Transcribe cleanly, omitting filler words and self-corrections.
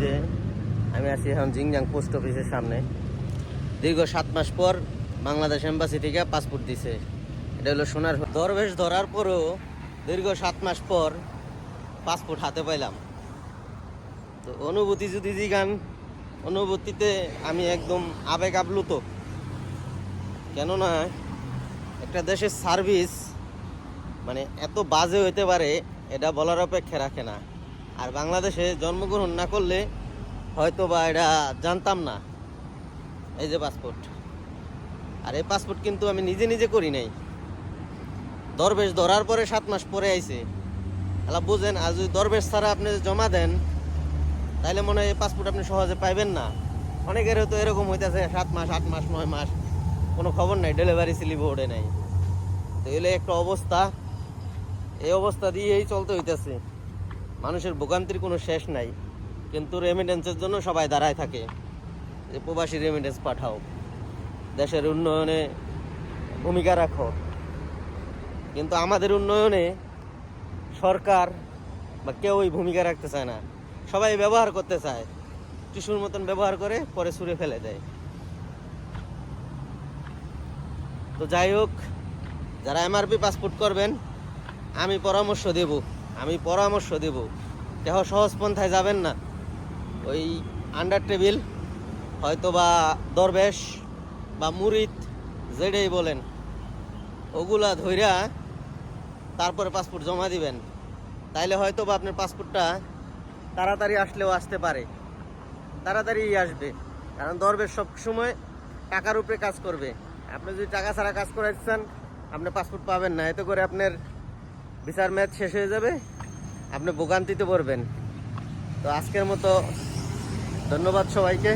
যে আমি আছি এখন জিংজাং পোস্ট অফিসের সামনে। দীর্ঘ 7 মাস পর বাংলাদেশ এম্বাসি থেকে পাসপোর্ট দিছে। এটা হলো সোনার দরবেশ ধরার পরও দীর্ঘ 7 মাস পর পাসপোর্ট হাতে পাইলাম। তো অনুভূতি যদি জিগান, অনুভূতিতে আমি একদম আবেগ আপ্লুত। কেননা একটা দেশের সার্ভিস মানে এত বাজে হইতে পারে এটা বলার অপেক্ষা রাখে না। আর বাংলাদেশে জন্মগ্রহণ না করলে হয়তো বা এটা জানতাম না। এই যে পাসপোর্ট, আর এই পাসপোর্ট কিন্তু আমি নিজে নিজে করি নাই, দরবেশ ধরার পরে 7 মাস পরে আইছে। তাহলে বুঝেন, আর যদি দরবেশ ছাড়া আপনি জমা দেন তাহলে মনে হয় এই পাসপোর্ট আপনি সহজে পাইবেন না। অনেকের হয়তো এরকম হইতেছে 7 মাস 8 মাস 9 মাস কোনো খবর নাই, ডেলিভারি স্লিপ ওঠে নাই। তো এলে একটা অবস্থা, এই অবস্থা দিয়েই চলতে হইতেছে। মানুষের ভোগান্তির কোনো শেষ নাই, কিন্তু রেমিটেন্সের জন্য সবাই দাঁড়ায় থাকে যে প্রবাসী রেমিটেন্স পাঠাও, দেশের উন্নয়নে ভূমিকা রাখো। কিন্তু আমাদের উন্নয়নে সরকার বা কেউই ভূমিকা রাখতে চায় না, সবাই ব্যবহার করতে চায়, টিস্যুর মতন ব্যবহার করে পরে ছুঁড়ে ফেলে দেয়। তো যাই হোক, যারা এমআরপি পাসপোর্ট করবেন আমি পরামর্শ দেব দেহ সহজ পন্থায় যাবেন না। ওই আন্ডার টেবিল হয়তো বা দরবেশ বা মুরিদ যেটাই বলেন ওগুলা ধইরা তারপরে পাসপোর্ট জমা দিবেন। তাইলে হয়তো বা আপনার পাসপোর্টটা তাড়াতাড়ি আসলেও আসতে পারে, তাড়াতাড়ি আসবে। কারণ দরবেশ সবসময় টাকার উপরে কাজ করবে। আপনি যদি টাকা ছাড়া কাজ করাচ্ছেন আপনি পাসপোর্ট পাবেন না। এতে করে আপনার ভিসার মেয়াদ শেষ হয়ে যাবে, আপনি ভোগান্তিতে পড়বেন। তো আজকের মতো ধন্যবাদ সবাইকে।